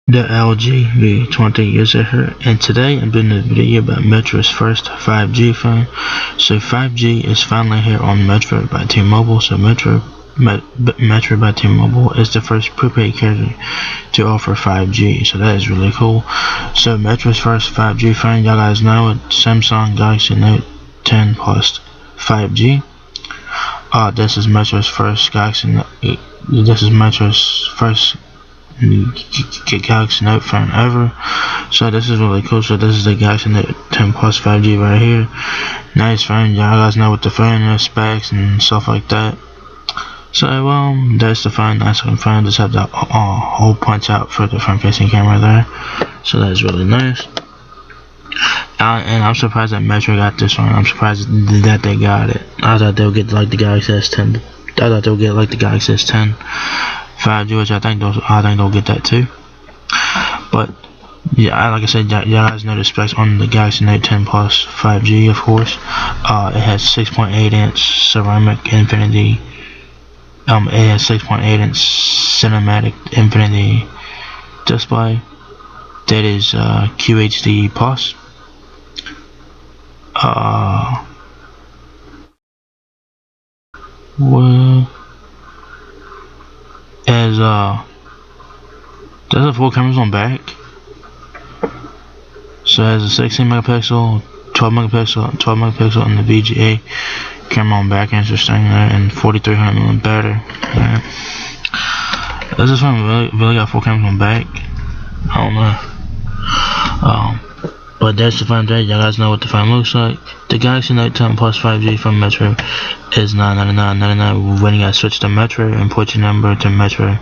The LG V20 user here, and today I'm doing a video about Metro's first 5G phone. So 5G is finally here on Metro by T-Mobile. So Metro by T-Mobile is the first prepaid carrier to offer 5G. So that is really cool. So Metro's first 5G phone, y'all guys know it, Samsung Galaxy Note10 Plus 5G. This is Metro's first Galaxy Galaxy Note phone ever. So this is really cool. So this is the Galaxy Note 10 Plus 5G right here. Nice phone. Y'all guys know what the phone is, specs and stuff like that. So that's the phone. Nice looking phone. Just have the hole punch out for the front facing camera there. So that's really nice. And I'm surprised that Metro got this one. I'm surprised that they got it. I thought they would get like the Galaxy S10. I thought they would get like the Galaxy S10 5G, which I think they'll get that too. But yeah, like I said, y'all guys know the specs on the Galaxy Note 10 Plus 5G, of course. It has 6.8-inch ceramic infinity. It has 6.8-inch cinematic infinity display. That is QHD plus. Well, as does have 4 cameras on back. So it has a 16 megapixel, 12 megapixel, and the VGA camera on back. Interesting, and 4300 mAh battery. Does this one really got 4 cameras on back? I don't know. But that's the phone today. Y'all guys know what the phone looks like. The Galaxy Note 10 Plus 5G from Metro is $999.99 when you guys switch to Metro and put your number to Metro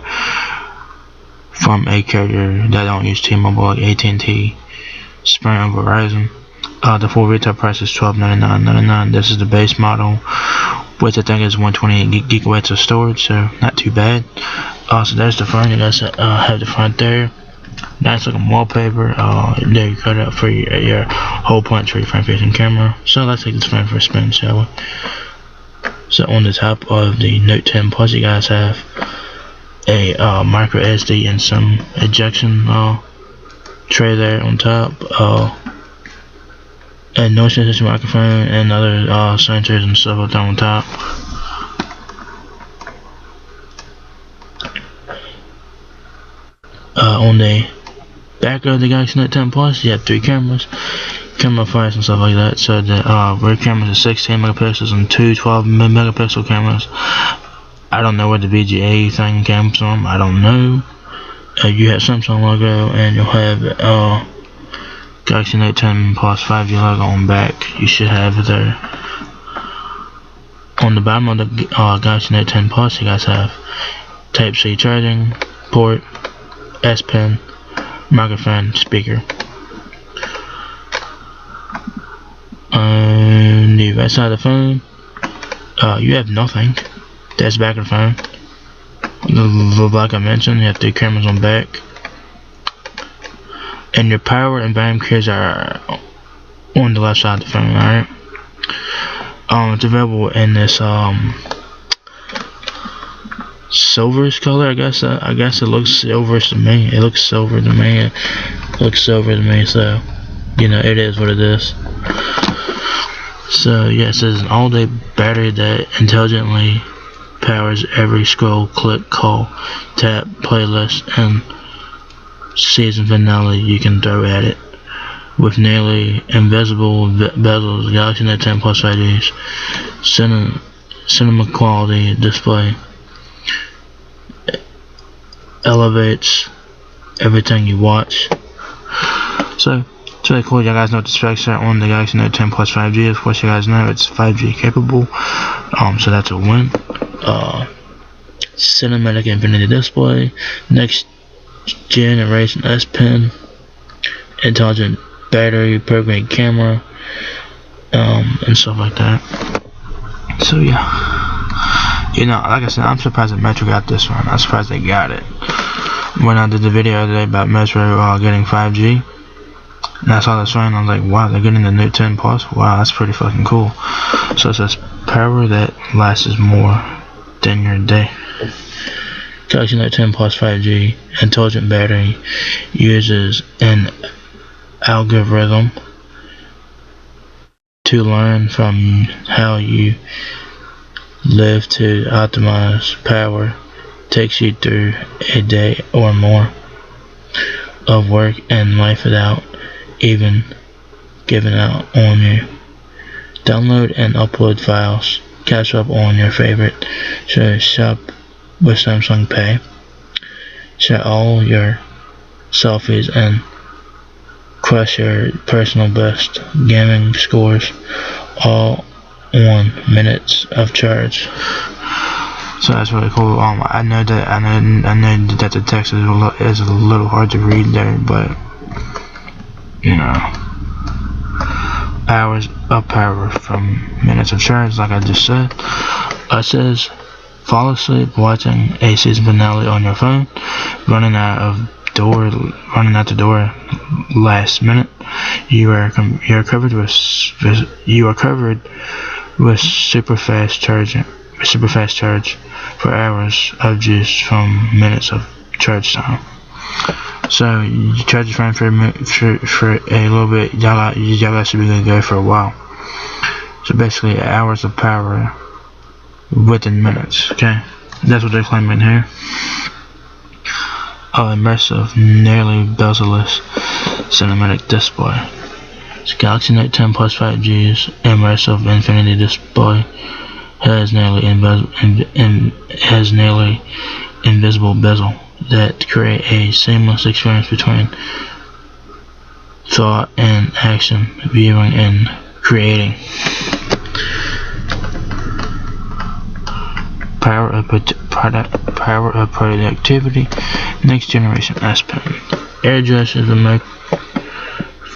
from a carrier that don't use T-Mobile like AT&T, Sprint, or Verizon. The full retail price is $1299.99. This is the base model, which I think is 128 gigabytes of storage, so not too bad. So there's the phone. You guys have the front there. Nice looking wallpaper. There you cut out for your hole punch for your front facing camera. So let's take this phone for a spin, shall we? So on the top of the Note 10 Plus, you guys have a micro SD and some ejection tray there on top. A noise cancellation microphone and other sensors and stuff like that on top. On the back of the Galaxy Note 10 Plus, you have 3 cameras, camera flash and stuff like that. So the rear cameras are 16 megapixels and 2 12 megapixel cameras. I don't know where the VGA thing came from. I don't know. You have Samsung logo, and you'll have Galaxy Note 10 Plus 5G logo on back. You should have it there. On the bottom of the Galaxy Note 10 Plus, you guys have Type-C charging port, S Pen, microphone, speaker. On the right side of the phone, you have nothing. That's back of the phone. Like I mentioned, you have 3 cameras on back. And your power and volume keys are on the left side of the phone, alright? It's available in this silverish color, I guess it looks silverish to me. It looks silver to me. So you know, it is what it is. So yeah, it says an all-day battery that intelligently powers every scroll, click, call, tap, playlist, and season finale you can throw at it. With nearly invisible bezels, Galaxy Note 10 Plus 5G's cinema quality display elevates everything you watch. So it's really cool. You guys know what the specs are on the Galaxy Note 10 Plus 5G. Of course, you guys know it's 5G capable. So that's a win. Cinematic infinity display, next generation S Pen, intelligent battery, programmed camera, and stuff like that. So yeah, you know, like I said, I'm surprised that Metro got this one. I'm surprised they got it. When I did the video today about Metro getting 5G, and I saw this phone, I was like, wow, they're getting the Note 10 Plus. Wow, that's pretty fucking cool. So it says power that lasts more than your day. Galaxy Note 10 Plus 5G intelligent battery uses an algorithm to learn from how you live to optimize power. Takes you through a day or more of work and life without even giving out on you. Download and upload files. Catch up on your favorite shows. Shop with Samsung Pay. Share all your selfies and crush your personal best gaming scores, all on minutes of charge. So that's really cool. I know that the text is a little hard to read there, but you know, hours of power from minutes of charge, like I just said. It says, fall asleep watching a season finale on your phone, running out the door last minute. You are covered with super fast charge for hours of juice from minutes of charge time. So you charge your phone for a little bit, y'all should be gonna go for a while. So basically hours of power within minutes. Okay, that's what they're claiming here. Immersive, nearly bezel-less cinematic display. So Galaxy Note 10 Plus 5G's immersive infinity display has nearly invisible bezel that create a seamless experience between thought and action, viewing and creating. Power of productivity. Next generation S Pen. Airdresses remote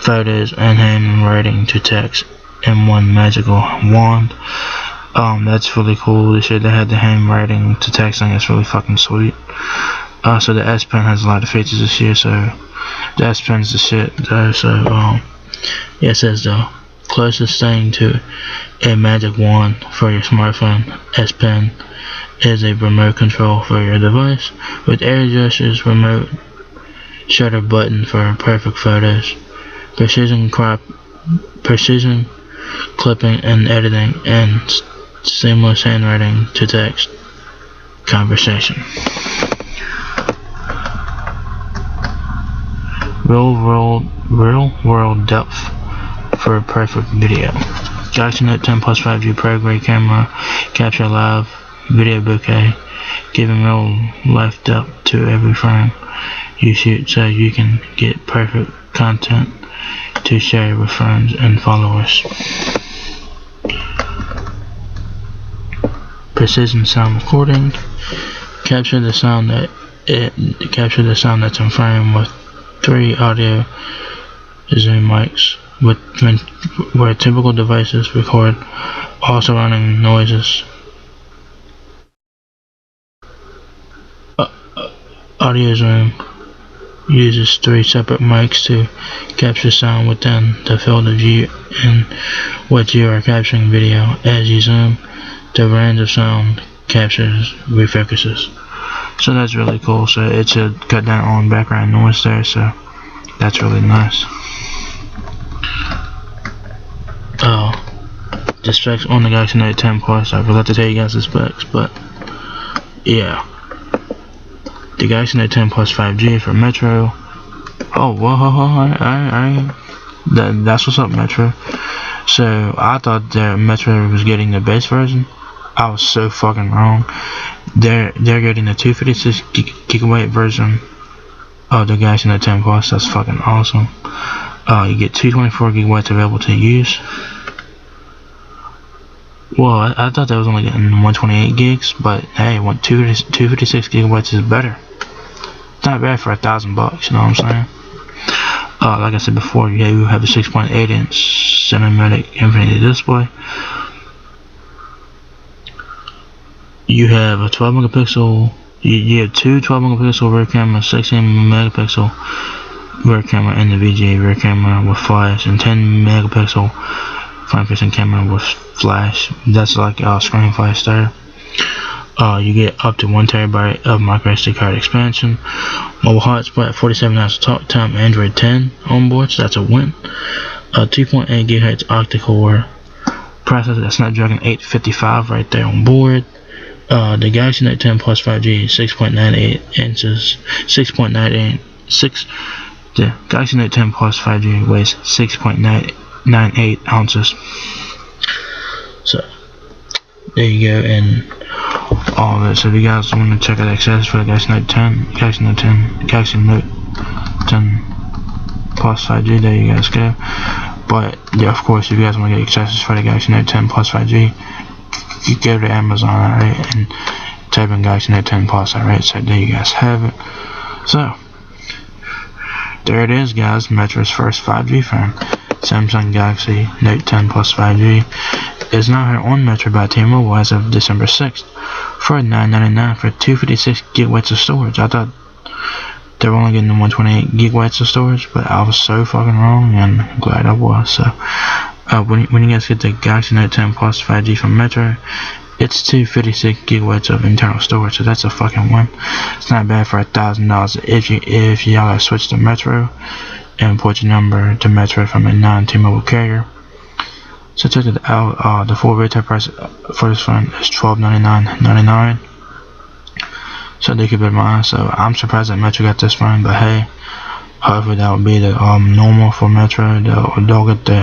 photos and handwriting to text in one magical wand. That's really cool. They said they had the handwriting to texting. It's really fucking sweet. So the S Pen has a lot of features this year. So the S Pen's the shit though. So yeah, it says though, closest thing to a magic wand for your smartphone. S Pen is a remote control for your device with airdressers, remote shutter button for perfect photos, precision clipping and editing, and seamless handwriting to text conversation. Real world depth for perfect video. Galaxy Note 10 Plus 5G Pro Grade camera capture live video bokeh, giving real life depth to every frame you shoot, so you can get perfect content to share with friends and followers. Precision sound recording. Capture the sound that's in frame with 3 audio zoom mics, where typical devices record all surrounding noises. Audio zoom uses 3 separate mics to capture sound within the field of view in which you are capturing video. As you zoom, the range of sound captures refocuses. So that's really cool. So it should cut down on background noise there. So that's really nice. The specs on the Galaxy Note 10 Plus. I forgot to tell you guys the specs, but yeah. The Galaxy Note 10 Plus 5G for Metro. Oh, whoa, that's what's up, Metro. So I thought that Metro was getting the base version. I was so fucking wrong. They're getting the 256 gigabyte version of the Galaxy Note 10 Plus. That's fucking awesome. You get 224 gigabytes available to use. Well, I thought that was only getting 128 gigs, but hey, 256 gigabytes is better. It's not bad for $1,000 bucks, you know what I'm saying? Like I said before, yeah, you have a 6.8-inch cinematic infinity display. You have a 12 megapixel. You have 2 12 megapixel rear cameras, 16 megapixel rear camera, and the VGA rear camera with flash, and 10 megapixel front facing camera with flash. That's like screen flash there. You get up to 1 terabyte of micro SD card expansion. Mobile hotspot, 47 hours of talk time, Android 10 on board, so that's a win. 2.8 GHz octa-core processor, that's Snapdragon 855 right there on board. The Galaxy Note 10 Plus 5G, 6.98 inches, 6.98. The Galaxy Note 10 Plus 5G weighs 6.98 ounces. So there you go, and all of it. So if you guys want to check out accessories for the Galaxy Note 10, Galaxy Note 10 Plus 5G, there you guys go. But yeah, of course, if you guys want to get accessories for the Galaxy Note 10 Plus 5G, you go to Amazon, alright, and type in Galaxy Note 10 Plus, alright. So there you guys have it. So there it is, guys. Metro's first 5G phone, Samsung Galaxy Note 10 Plus 5G, is now here on Metro by T-Mobile as of December 6th for $9.99 for 256 gigabytes of storage. I thought they were only getting the 128 gigabytes of storage, but I was so fucking wrong, and I'm glad I was. So when you guys get the Galaxy Note 10 Plus 5G from Metro, it's 256 gigabytes of internal storage, so that's a fucking win. It's not bad for $1,000 if y'all gotta switch to Metro and put your number to Metro from a non-T-Mobile carrier. So check it out. The full retail price for this phone is $1299.99. So they keep it in mind. So I'm surprised that Metro got this phone, but hey, hopefully that will be the normal for Metro. They'll get the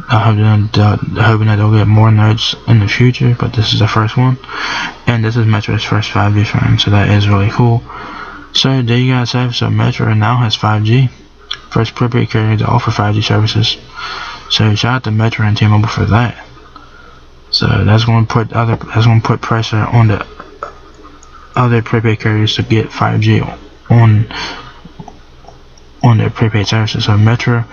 hoping that they'll get more notes in the future, but this is the first one, and this is Metro's first 5G phone, so that is really cool. So there you guys have it. So Metro now has 5G, first prepaid carrier to offer 5G services. So shout out to Metro and T-Mobile for that. So that's going to put pressure on the other prepaid carriers to get 5G on their prepaid services. So Metro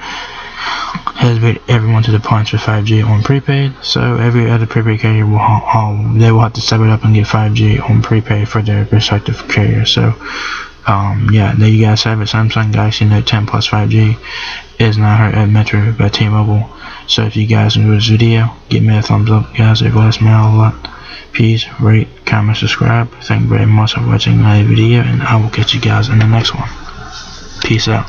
has beat everyone to the punch with 5G on prepaid. So every other prepaid carrier will have to step it up and get 5G on prepaid for their respective carriers. So yeah, there you guys have it. Samsung Galaxy Note 10 Plus 5G is now here at Metro by T-Mobile. So if you guys enjoyed this video, give me a thumbs up, guys. It will help me out a lot. Please rate, comment, subscribe. Thank you very much for watching my video, and I will catch you guys in the next one. Peace out.